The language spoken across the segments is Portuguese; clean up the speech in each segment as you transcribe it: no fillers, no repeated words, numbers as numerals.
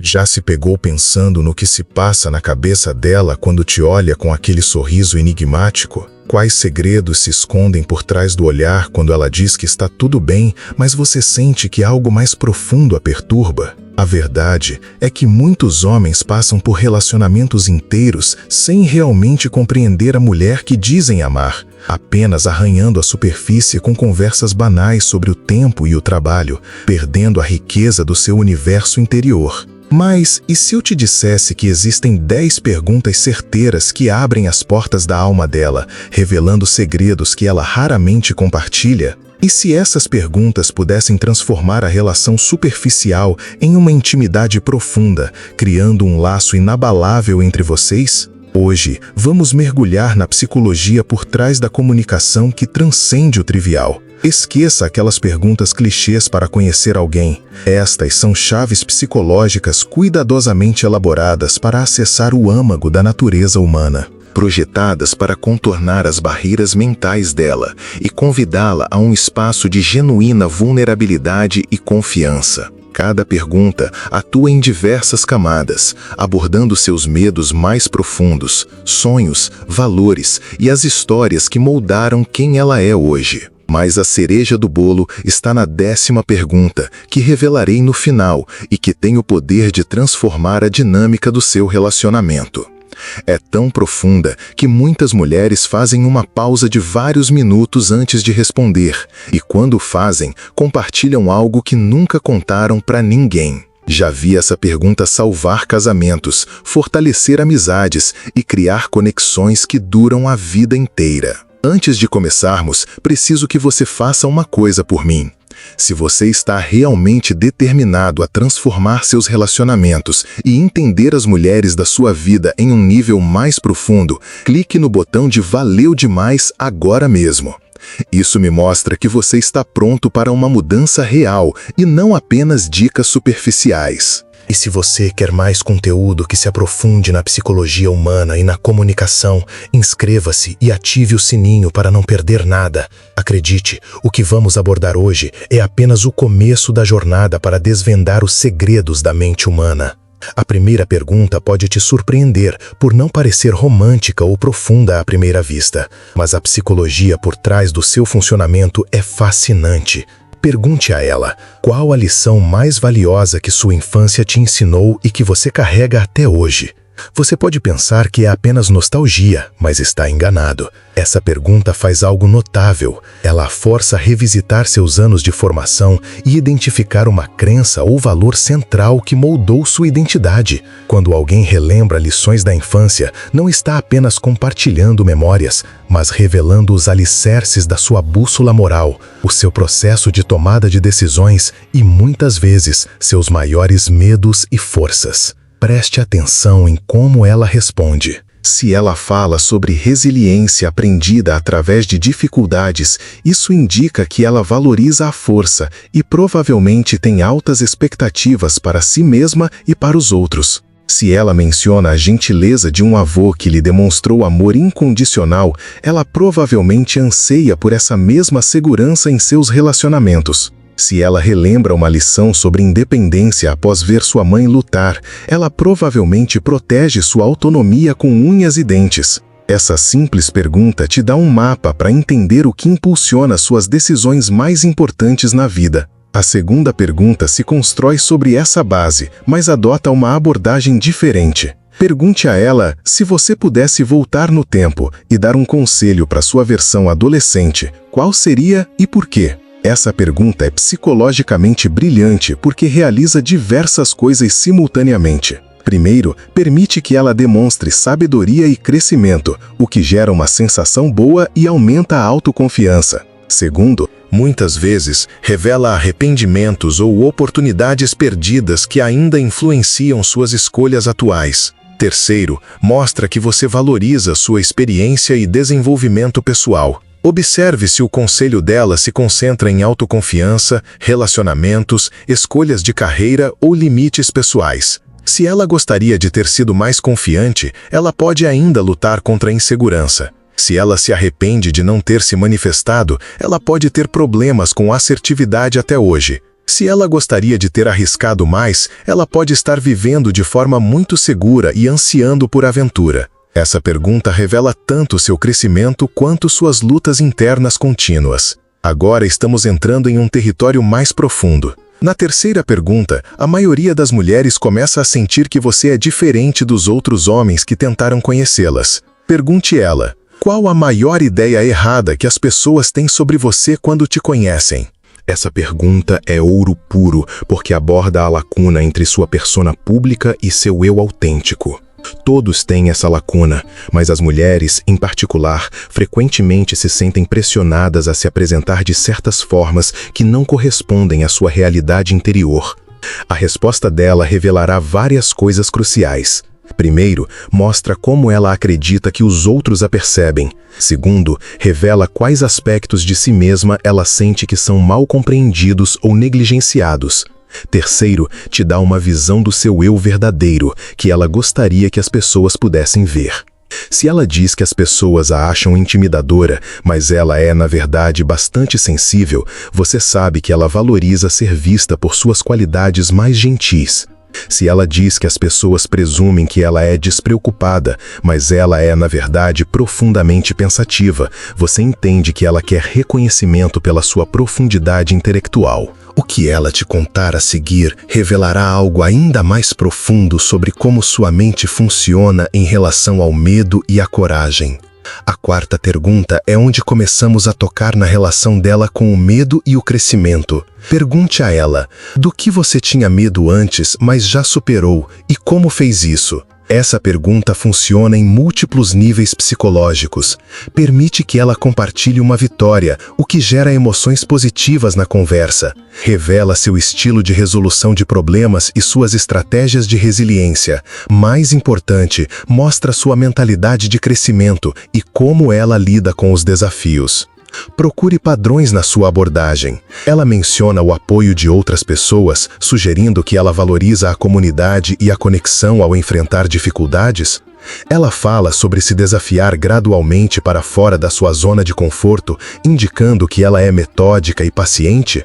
Já se pegou pensando no que se passa na cabeça dela quando te olha com aquele sorriso enigmático? Quais segredos se escondem por trás do olhar quando ela diz que está tudo bem, mas você sente que algo mais profundo a perturba? A verdade é que muitos homens passam por relacionamentos inteiros sem realmente compreender a mulher que dizem amar, apenas arranhando a superfície com conversas banais sobre o tempo e o trabalho, perdendo a riqueza do seu universo interior. Mas, e se eu te dissesse que existem 10 perguntas certeiras que abrem as portas da alma dela, revelando segredos que ela raramente compartilha? E se essas perguntas pudessem transformar a relação superficial em uma intimidade profunda, criando um laço inabalável entre vocês? Hoje, vamos mergulhar na psicologia por trás da comunicação que transcende o trivial. Esqueça aquelas perguntas clichês para conhecer alguém. Estas são chaves psicológicas cuidadosamente elaboradas para acessar o âmago da natureza humana, projetadas para contornar as barreiras mentais dela e convidá-la a um espaço de genuína vulnerabilidade e confiança. Cada pergunta atua em diversas camadas, abordando seus medos mais profundos, sonhos, valores e as histórias que moldaram quem ela é hoje. Mas a cereja do bolo está na 10ª pergunta, que revelarei no final e que tem o poder de transformar a dinâmica do seu relacionamento. É tão profunda que muitas mulheres fazem uma pausa de vários minutos antes de responder, e quando fazem, compartilham algo que nunca contaram para ninguém. Já vi essa pergunta salvar casamentos, fortalecer amizades e criar conexões que duram a vida inteira. Antes de começarmos, preciso que você faça uma coisa por mim. Se você está realmente determinado a transformar seus relacionamentos e entender as mulheres da sua vida em um nível mais profundo, clique no botão de Valeu demais agora mesmo. Isso me mostra que você está pronto para uma mudança real e não apenas dicas superficiais. E se você quer mais conteúdo que se aprofunde na psicologia humana e na comunicação, inscreva-se e ative o sininho para não perder nada. Acredite, o que vamos abordar hoje é apenas o começo da jornada para desvendar os segredos da mente humana. A primeira pergunta pode te surpreender por não parecer romântica ou profunda à primeira vista, mas a psicologia por trás do seu funcionamento é fascinante. Pergunte a ela, qual a lição mais valiosa que sua infância te ensinou e que você carrega até hoje? Você pode pensar que é apenas nostalgia, mas está enganado. Essa pergunta faz algo notável. Ela a força a revisitar seus anos de formação e identificar uma crença ou valor central que moldou sua identidade. Quando alguém relembra lições da infância, não está apenas compartilhando memórias, mas revelando os alicerces da sua bússola moral, o seu processo de tomada de decisões e, muitas vezes, seus maiores medos e forças. Preste atenção em como ela responde. Se ela fala sobre resiliência aprendida através de dificuldades, isso indica que ela valoriza a força e provavelmente tem altas expectativas para si mesma e para os outros. Se ela menciona a gentileza de um avô que lhe demonstrou amor incondicional, ela provavelmente anseia por essa mesma segurança em seus relacionamentos. Se ela relembra uma lição sobre independência após ver sua mãe lutar, ela provavelmente protege sua autonomia com unhas e dentes. Essa simples pergunta te dá um mapa para entender o que impulsiona suas decisões mais importantes na vida. A segunda pergunta se constrói sobre essa base, mas adota uma abordagem diferente. Pergunte a ela se você pudesse voltar no tempo e dar um conselho para sua versão adolescente, qual seria e por quê? Essa pergunta é psicologicamente brilhante porque realiza diversas coisas simultaneamente. Primeiro, permite que ela demonstre sabedoria e crescimento, o que gera uma sensação boa e aumenta a autoconfiança. Segundo, muitas vezes, revela arrependimentos ou oportunidades perdidas que ainda influenciam suas escolhas atuais. Terceiro, mostra que você valoriza sua experiência e desenvolvimento pessoal. Observe se o conselho dela se concentra em autoconfiança, relacionamentos, escolhas de carreira ou limites pessoais. Se ela gostaria de ter sido mais confiante, ela pode ainda lutar contra a insegurança. Se ela se arrepende de não ter se manifestado, ela pode ter problemas com assertividade até hoje. Se ela gostaria de ter arriscado mais, ela pode estar vivendo de forma muito segura e ansiando por aventura. Essa pergunta revela tanto seu crescimento quanto suas lutas internas contínuas. Agora estamos entrando em um território mais profundo. Na terceira pergunta, a maioria das mulheres começa a sentir que você é diferente dos outros homens que tentaram conhecê-las. Pergunte ela: qual a maior ideia errada que as pessoas têm sobre você quando te conhecem? Essa pergunta é ouro puro, porque aborda a lacuna entre sua persona pública e seu eu autêntico. Todos têm essa lacuna, mas as mulheres, em particular, frequentemente se sentem pressionadas a se apresentar de certas formas que não correspondem à sua realidade interior. A resposta dela revelará várias coisas cruciais. Primeiro, mostra como ela acredita que os outros a percebem. Segundo, revela quais aspectos de si mesma ela sente que são mal compreendidos ou negligenciados. Terceiro, te dá uma visão do seu eu verdadeiro, que ela gostaria que as pessoas pudessem ver. Se ela diz que as pessoas a acham intimidadora, mas ela é, na verdade, bastante sensível, você sabe que ela valoriza ser vista por suas qualidades mais gentis. Se ela diz que as pessoas presumem que ela é despreocupada, mas ela é, na verdade, profundamente pensativa, você entende que ela quer reconhecimento pela sua profundidade intelectual. O que ela te contar a seguir revelará algo ainda mais profundo sobre como sua mente funciona em relação ao medo e à coragem. A quarta pergunta é onde começamos a tocar na relação dela com o medo e o crescimento. Pergunte a ela: do que você tinha medo antes, mas já superou, e como fez isso? Essa pergunta funciona em múltiplos níveis psicológicos. Permite que ela compartilhe uma vitória, o que gera emoções positivas na conversa. Revela seu estilo de resolução de problemas e suas estratégias de resiliência. Mais importante, mostra sua mentalidade de crescimento e como ela lida com os desafios. Procure padrões na sua abordagem. Ela menciona o apoio de outras pessoas, sugerindo que ela valoriza a comunidade e a conexão ao enfrentar dificuldades. Ela fala sobre se desafiar gradualmente para fora da sua zona de conforto, indicando que ela é metódica e paciente.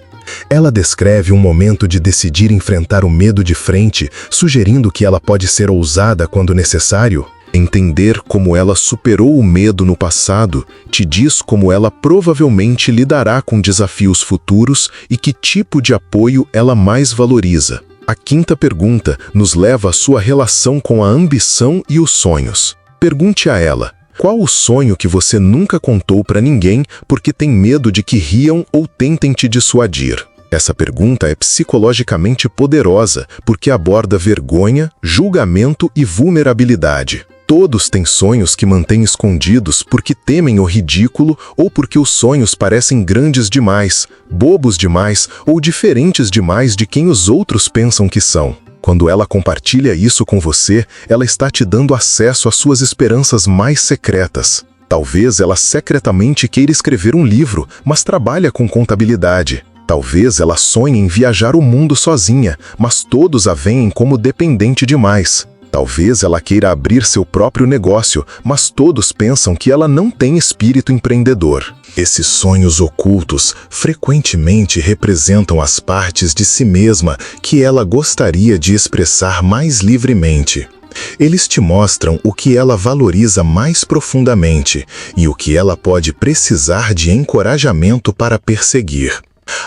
Ela descreve um momento de decidir enfrentar o medo de frente, sugerindo que ela pode ser ousada quando necessário. Entender como ela superou o medo no passado te diz como ela provavelmente lidará com desafios futuros e que tipo de apoio ela mais valoriza. A quinta pergunta nos leva à sua relação com a ambição e os sonhos. Pergunte a ela: qual o sonho que você nunca contou para ninguém porque tem medo de que riam ou tentem te dissuadir? Essa pergunta é psicologicamente poderosa porque aborda vergonha, julgamento e vulnerabilidade. Todos têm sonhos que mantêm escondidos porque temem o ridículo ou porque os sonhos parecem grandes demais, bobos demais ou diferentes demais de quem os outros pensam que são. Quando ela compartilha isso com você, ela está te dando acesso às suas esperanças mais secretas. Talvez ela secretamente queira escrever um livro, mas trabalha com contabilidade. Talvez ela sonhe em viajar o mundo sozinha, mas todos a veem como dependente demais. Talvez ela queira abrir seu próprio negócio, mas todos pensam que ela não tem espírito empreendedor. Esses sonhos ocultos frequentemente representam as partes de si mesma que ela gostaria de expressar mais livremente. Eles te mostram o que ela valoriza mais profundamente e o que ela pode precisar de encorajamento para perseguir.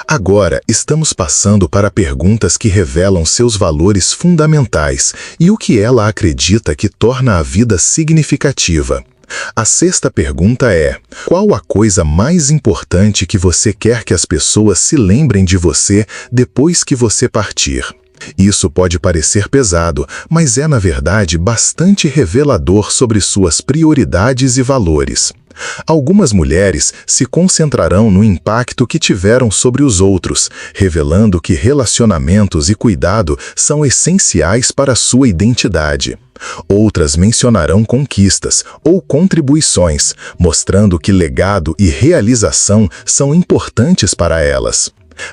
Agora, estamos passando para perguntas que revelam seus valores fundamentais e o que ela acredita que torna a vida significativa. A sexta pergunta é: qual a coisa mais importante que você quer que as pessoas se lembrem de você depois que você partir? Isso pode parecer pesado, mas é na verdade bastante revelador sobre suas prioridades e valores. Algumas mulheres se concentrarão no impacto que tiveram sobre os outros, revelando que relacionamentos e cuidado são essenciais para sua identidade. Outras mencionarão conquistas ou contribuições, mostrando que legado e realização são importantes para elas.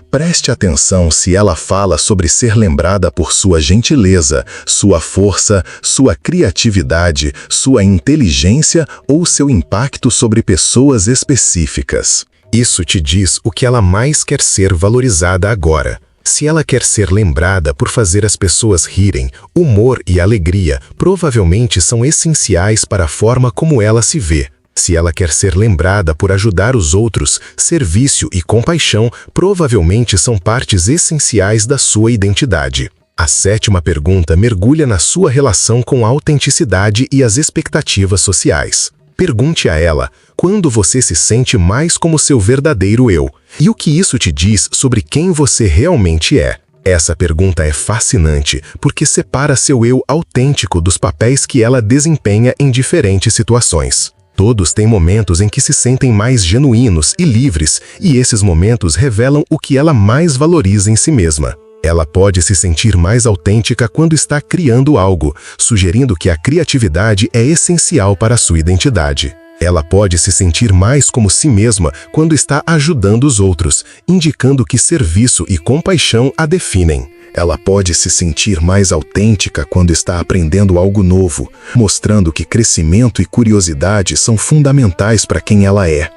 Preste atenção se ela fala sobre ser lembrada por sua gentileza, sua força, sua criatividade, sua inteligência ou seu impacto sobre pessoas específicas. Isso te diz o que ela mais quer ser valorizada agora. Se ela quer ser lembrada por fazer as pessoas rirem, humor e alegria provavelmente são essenciais para a forma como ela se vê. Se ela quer ser lembrada por ajudar os outros, serviço e compaixão provavelmente são partes essenciais da sua identidade. A 7ª pergunta mergulha na sua relação com a autenticidade e as expectativas sociais. Pergunte a ela quando você se sente mais como seu verdadeiro eu e o que isso te diz sobre quem você realmente é. Essa pergunta é fascinante porque separa seu eu autêntico dos papéis que ela desempenha em diferentes situações. Todos têm momentos em que se sentem mais genuínos e livres, e esses momentos revelam o que ela mais valoriza em si mesma. Ela pode se sentir mais autêntica quando está criando algo, sugerindo que a criatividade é essencial para a sua identidade. Ela pode se sentir mais como si mesma quando está ajudando os outros, indicando que serviço e compaixão a definem. Ela pode se sentir mais autêntica quando está aprendendo algo novo, mostrando que crescimento e curiosidade são fundamentais para quem ela é.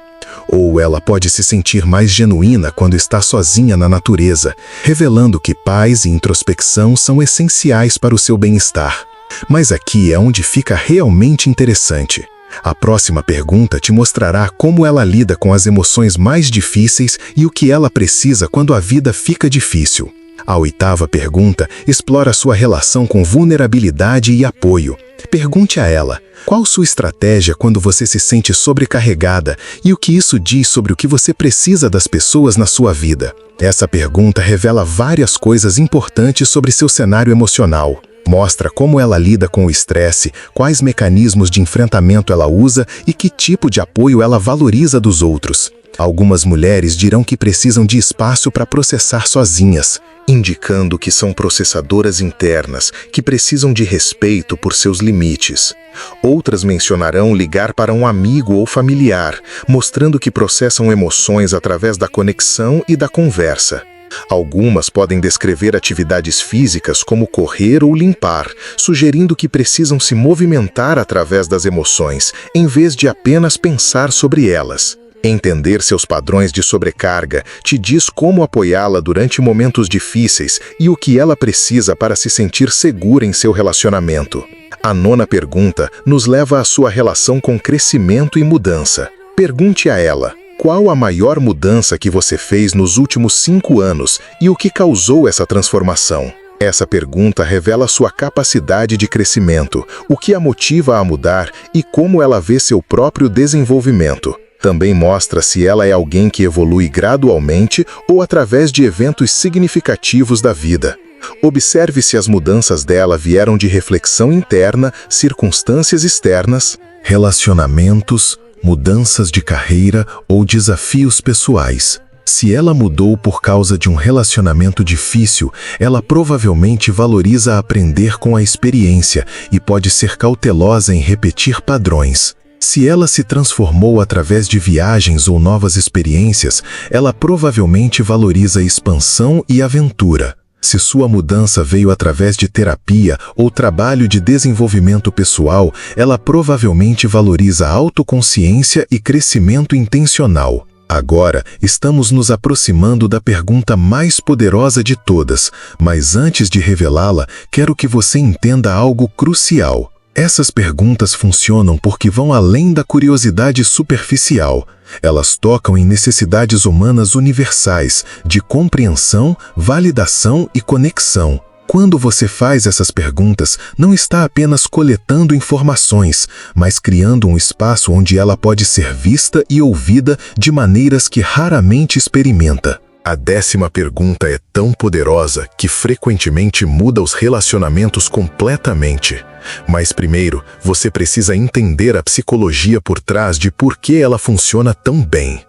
Ou ela pode se sentir mais genuína quando está sozinha na natureza, revelando que paz e introspecção são essenciais para o seu bem-estar. Mas aqui é onde fica realmente interessante. A próxima pergunta te mostrará como ela lida com as emoções mais difíceis e o que ela precisa quando a vida fica difícil. A 8ª pergunta explora sua relação com vulnerabilidade e apoio. Pergunte a ela, qual sua estratégia quando você se sente sobrecarregada e o que isso diz sobre o que você precisa das pessoas na sua vida? Essa pergunta revela várias coisas importantes sobre seu cenário emocional. Mostra como ela lida com o estresse, quais mecanismos de enfrentamento ela usa e que tipo de apoio ela valoriza dos outros. Algumas mulheres dirão que precisam de espaço para processar sozinhas, indicando que são processadoras internas, que precisam de respeito por seus limites. Outras mencionarão ligar para um amigo ou familiar, mostrando que processam emoções através da conexão e da conversa. Algumas podem descrever atividades físicas como correr ou limpar, sugerindo que precisam se movimentar através das emoções, em vez de apenas pensar sobre elas. Entender seus padrões de sobrecarga te diz como apoiá-la durante momentos difíceis e o que ela precisa para se sentir segura em seu relacionamento. A 9ª pergunta nos leva à sua relação com crescimento e mudança. Pergunte a ela, qual a maior mudança que você fez nos últimos 5 anos e o que causou essa transformação? Essa pergunta revela sua capacidade de crescimento, o que a motiva a mudar e como ela vê seu próprio desenvolvimento. Também mostra se ela é alguém que evolui gradualmente ou através de eventos significativos da vida. Observe se as mudanças dela vieram de reflexão interna, circunstâncias externas, relacionamentos, mudanças de carreira ou desafios pessoais. Se ela mudou por causa de um relacionamento difícil, ela provavelmente valoriza aprender com a experiência e pode ser cautelosa em repetir padrões. Se ela se transformou através de viagens ou novas experiências, ela provavelmente valoriza expansão e aventura. Se sua mudança veio através de terapia ou trabalho de desenvolvimento pessoal, ela provavelmente valoriza autoconsciência e crescimento intencional. Agora, estamos nos aproximando da pergunta mais poderosa de todas, mas antes de revelá-la, quero que você entenda algo crucial. Essas perguntas funcionam porque vão além da curiosidade superficial. Elas tocam em necessidades humanas universais, de compreensão, validação e conexão. Quando você faz essas perguntas, não está apenas coletando informações, mas criando um espaço onde ela pode ser vista e ouvida de maneiras que raramente experimenta. A 10ª pergunta é tão poderosa que frequentemente muda os relacionamentos completamente. Mas primeiro, você precisa entender a psicologia por trás de por que ela funciona tão bem.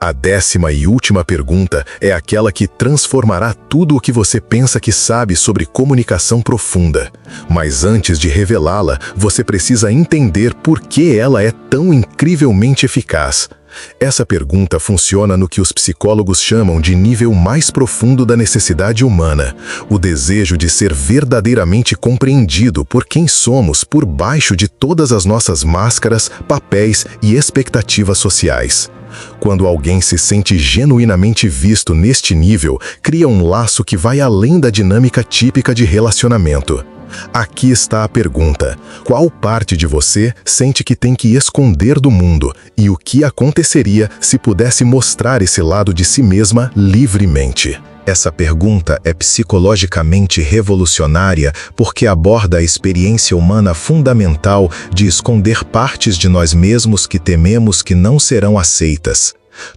A 10ª e última pergunta é aquela que transformará tudo o que você pensa que sabe sobre comunicação profunda. Mas antes de revelá-la, você precisa entender por que ela é tão incrivelmente eficaz. Essa pergunta funciona no que os psicólogos chamam de nível mais profundo da necessidade humana, o desejo de ser verdadeiramente compreendido por quem somos por baixo de todas as nossas máscaras, papéis e expectativas sociais. Quando alguém se sente genuinamente visto neste nível, cria um laço que vai além da dinâmica típica de relacionamento. Aqui está a pergunta: qual parte de você sente que tem que esconder do mundo? E o que aconteceria se pudesse mostrar esse lado de si mesma livremente? Essa pergunta é psicologicamente revolucionária porque aborda a experiência humana fundamental de esconder partes de nós mesmos que tememos que não serão aceitas.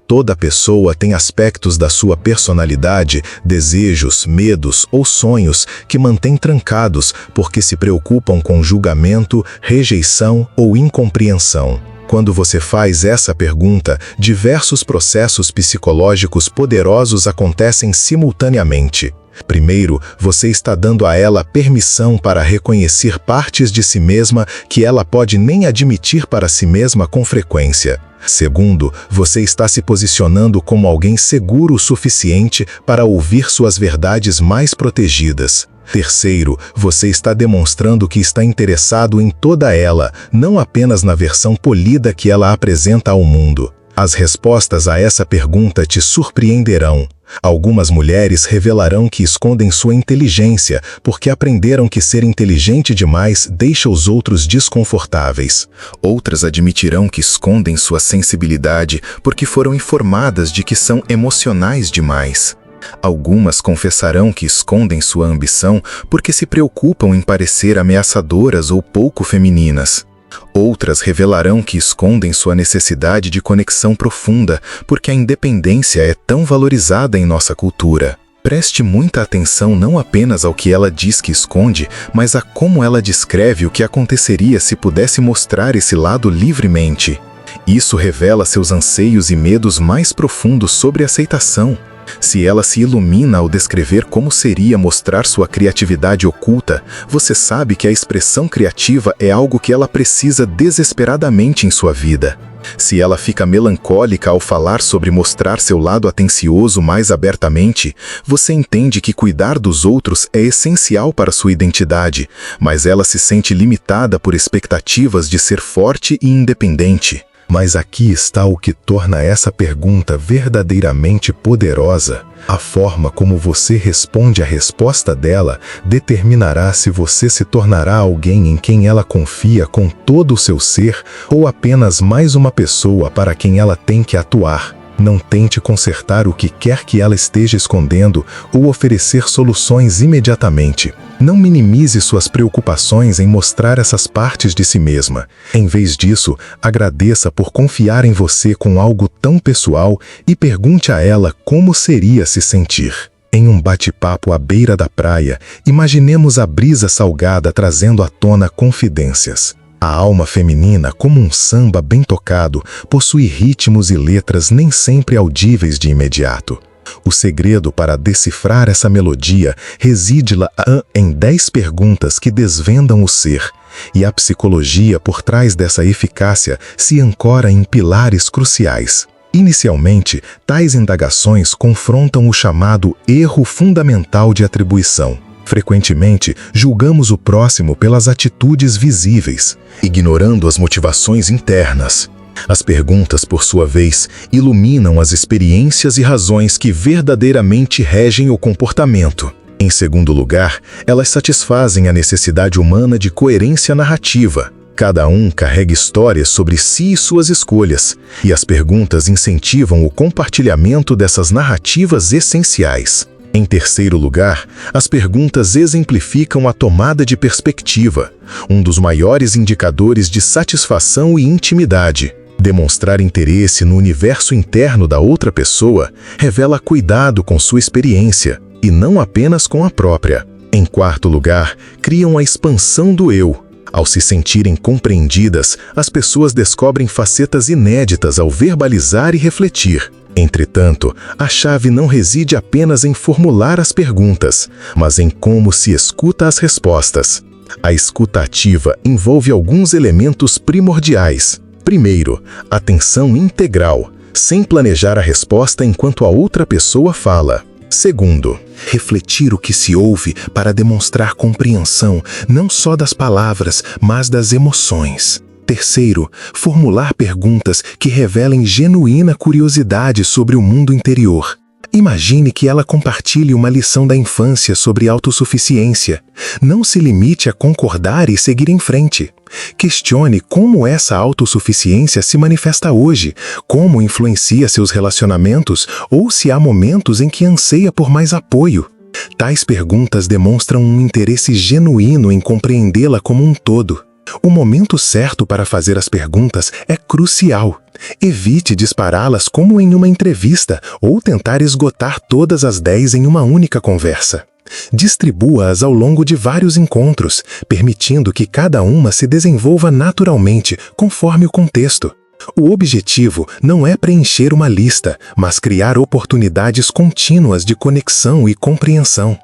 Toda pessoa tem aspectos da sua personalidade, desejos, medos ou sonhos que mantém trancados porque se preocupam com julgamento, rejeição ou incompreensão. Quando você faz essa pergunta, diversos processos psicológicos poderosos acontecem simultaneamente. Primeiro, você está dando a ela permissão para reconhecer partes de si mesma que ela pode nem admitir para si mesma com frequência. Segundo, você está se posicionando como alguém seguro o suficiente para ouvir suas verdades mais protegidas. Terceiro, você está demonstrando que está interessado em toda ela, não apenas na versão polida que ela apresenta ao mundo. As respostas a essa pergunta te surpreenderão. Algumas mulheres revelarão que escondem sua inteligência porque aprenderam que ser inteligente demais deixa os outros desconfortáveis. Outras admitirão que escondem sua sensibilidade porque foram informadas de que são emocionais demais. Algumas confessarão que escondem sua ambição porque se preocupam em parecer ameaçadoras ou pouco femininas. Outras revelarão que escondem sua necessidade de conexão profunda porque a independência é tão valorizada em nossa cultura. Preste muita atenção não apenas ao que ela diz que esconde, mas a como ela descreve o que aconteceria se pudesse mostrar esse lado livremente. Isso revela seus anseios e medos mais profundos sobre aceitação. Se ela se ilumina ao descrever como seria mostrar sua criatividade oculta, você sabe que a expressão criativa é algo que ela precisa desesperadamente em sua vida. Se ela fica melancólica ao falar sobre mostrar seu lado atencioso mais abertamente, você entende que cuidar dos outros é essencial para sua identidade, mas ela se sente limitada por expectativas de ser forte e independente. Mas aqui está o que torna essa pergunta verdadeiramente poderosa. A forma como você responde à resposta dela determinará se você se tornará alguém em quem ela confia com todo o seu ser ou apenas mais uma pessoa para quem ela tem que atuar. Não tente consertar o que quer que ela esteja escondendo ou oferecer soluções imediatamente. Não minimize suas preocupações em mostrar essas partes de si mesma. Em vez disso, agradeça por confiar em você com algo tão pessoal e pergunte a ela como seria se sentir. Em um bate-papo à beira da praia, imaginemos a brisa salgada trazendo à tona confidências. A alma feminina, como um samba bem tocado, possui ritmos e letras nem sempre audíveis de imediato. O segredo para decifrar essa melodia reside lá em 10 perguntas que desvendam o ser, e a psicologia por trás dessa eficácia se ancora em pilares cruciais. Inicialmente, tais indagações confrontam o chamado erro fundamental de atribuição. Frequentemente, julgamos o próximo pelas atitudes visíveis, ignorando as motivações internas. As perguntas, por sua vez, iluminam as experiências e razões que verdadeiramente regem o comportamento. Em segundo lugar, elas satisfazem a necessidade humana de coerência narrativa. Cada um carrega histórias sobre si e suas escolhas, e as perguntas incentivam o compartilhamento dessas narrativas essenciais. Em terceiro lugar, as perguntas exemplificam a tomada de perspectiva, um dos maiores indicadores de satisfação e intimidade. Demonstrar interesse no universo interno da outra pessoa revela cuidado com sua experiência, e não apenas com a própria. Em quarto lugar, criam a expansão do eu. Ao se sentirem compreendidas, as pessoas descobrem facetas inéditas ao verbalizar e refletir. Entretanto, a chave não reside apenas em formular as perguntas, mas em como se escuta as respostas. A escuta ativa envolve alguns elementos primordiais. Primeiro, atenção integral, sem planejar a resposta enquanto a outra pessoa fala. Segundo, refletir o que se ouve para demonstrar compreensão não só das palavras, mas das emoções. Terceiro, formular perguntas que revelem genuína curiosidade sobre o mundo interior. Imagine que ela compartilhe uma lição da infância sobre autossuficiência. Não se limite a concordar e seguir em frente. Questione como essa autossuficiência se manifesta hoje, como influencia seus relacionamentos ou se há momentos em que anseia por mais apoio. Tais perguntas demonstram um interesse genuíno em compreendê-la como um todo. O momento certo para fazer as perguntas é crucial. Evite dispará-las como em uma entrevista ou tentar esgotar todas as 10 em uma única conversa. Distribua-as ao longo de vários encontros, permitindo que cada uma se desenvolva naturalmente, conforme o contexto. O objetivo não é preencher uma lista, mas criar oportunidades contínuas de conexão e compreensão.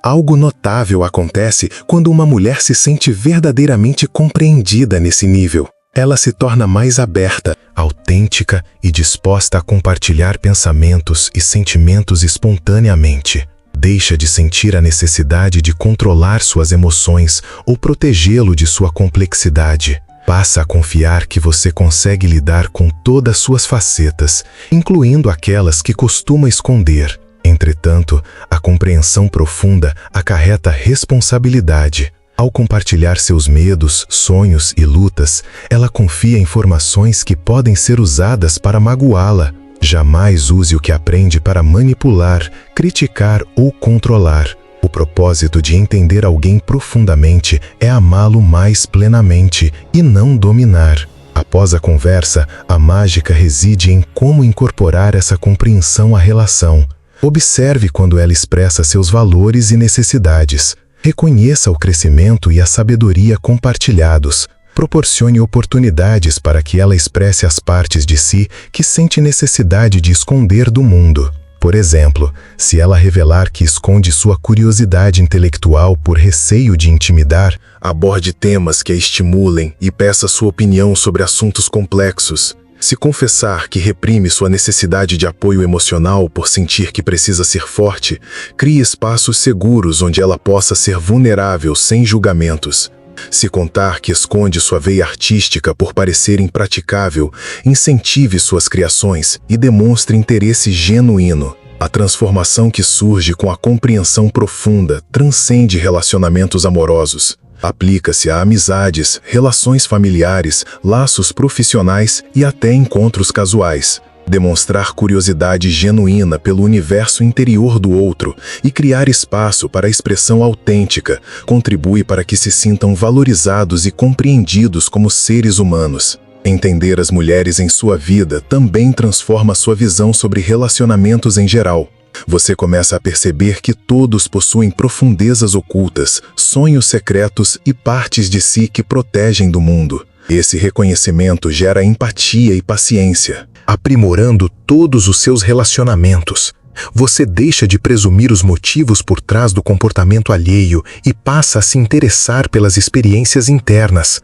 Algo notável acontece quando uma mulher se sente verdadeiramente compreendida nesse nível. Ela se torna mais aberta, autêntica e disposta a compartilhar pensamentos e sentimentos espontaneamente. Deixa de sentir a necessidade de controlar suas emoções ou protegê-lo de sua complexidade. Passa a confiar que você consegue lidar com todas suas facetas, incluindo aquelas que costuma esconder. Entretanto, a compreensão profunda acarreta responsabilidade. Ao compartilhar seus medos, sonhos e lutas, ela confia informações que podem ser usadas para magoá-la. Jamais use o que aprende para manipular, criticar ou controlar. O propósito de entender alguém profundamente é amá-lo mais plenamente e não dominar. Após a conversa, a mágica reside em como incorporar essa compreensão à relação. Observe quando ela expressa seus valores e necessidades. Reconheça o crescimento e a sabedoria compartilhados. Proporcione oportunidades para que ela expresse as partes de si que sente necessidade de esconder do mundo. Por exemplo, se ela revelar que esconde sua curiosidade intelectual por receio de intimidar, aborde temas que a estimulem e peça sua opinião sobre assuntos complexos. Se confessar que reprime sua necessidade de apoio emocional por sentir que precisa ser forte, crie espaços seguros onde ela possa ser vulnerável sem julgamentos. Se contar que esconde sua veia artística por parecer impraticável, incentive suas criações e demonstre interesse genuíno. A transformação que surge com a compreensão profunda transcende relacionamentos amorosos. Aplica-se a amizades, relações familiares, laços profissionais e até encontros casuais. Demonstrar curiosidade genuína pelo universo interior do outro e criar espaço para a expressão autêntica contribui para que se sintam valorizados e compreendidos como seres humanos. Entender as mulheres em sua vida também transforma sua visão sobre relacionamentos em geral. Você começa a perceber que todos possuem profundezas ocultas, sonhos secretos e partes de si que protegem do mundo. Esse reconhecimento gera empatia e paciência. Aprimorando todos os seus relacionamentos, você deixa de presumir os motivos por trás do comportamento alheio e passa a se interessar pelas experiências internas.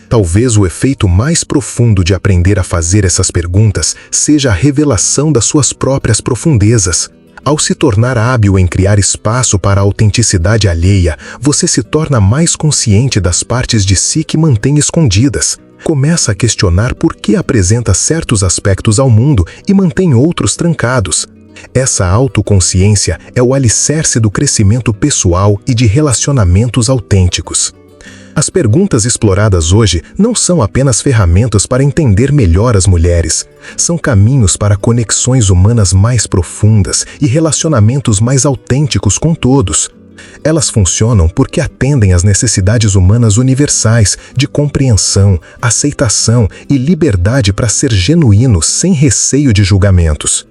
Talvez o efeito mais profundo de aprender a fazer essas perguntas seja a revelação das suas próprias profundezas. Ao se tornar hábil em criar espaço para a autenticidade alheia, você se torna mais consciente das partes de si que mantém escondidas. Começa a questionar por que apresenta certos aspectos ao mundo e mantém outros trancados. Essa autoconsciência é o alicerce do crescimento pessoal e de relacionamentos autênticos. As perguntas exploradas hoje não são apenas ferramentas para entender melhor as mulheres. São caminhos para conexões humanas mais profundas e relacionamentos mais autênticos com todos. Elas funcionam porque atendem às necessidades humanas universais de compreensão, aceitação e liberdade para ser genuíno sem receio de julgamentos.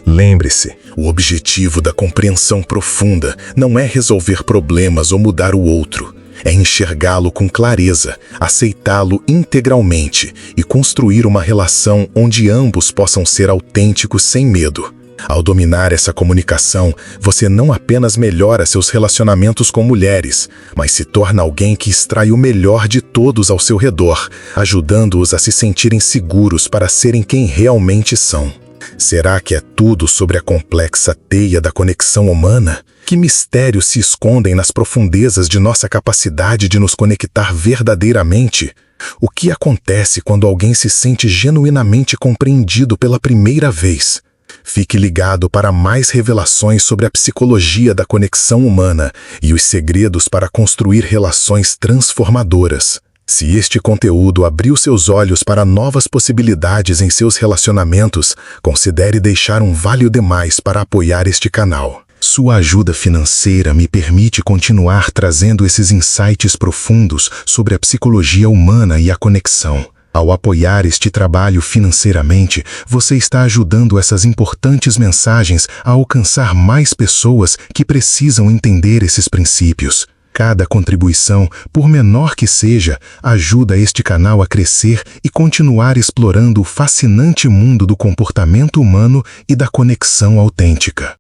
Lembre-se, o objetivo da compreensão profunda não é resolver problemas ou mudar o outro. É enxergá-lo com clareza, aceitá-lo integralmente e construir uma relação onde ambos possam ser autênticos sem medo. Ao dominar essa comunicação, você não apenas melhora seus relacionamentos com mulheres, mas se torna alguém que extrai o melhor de todos ao seu redor, ajudando-os a se sentirem seguros para serem quem realmente são. Será que é tudo sobre a complexa teia da conexão humana? Que mistérios se escondem nas profundezas de nossa capacidade de nos conectar verdadeiramente? O que acontece quando alguém se sente genuinamente compreendido pela primeira vez? Fique ligado para mais revelações sobre a psicologia da conexão humana e os segredos para construir relações transformadoras. Se este conteúdo abriu seus olhos para novas possibilidades em seus relacionamentos, considere deixar um Vale Demais para apoiar este canal. Sua ajuda financeira me permite continuar trazendo esses insights profundos sobre a psicologia humana e a conexão. Ao apoiar este trabalho financeiramente, você está ajudando essas importantes mensagens a alcançar mais pessoas que precisam entender esses princípios. Cada contribuição, por menor que seja, ajuda este canal a crescer e continuar explorando o fascinante mundo do comportamento humano e da conexão autêntica.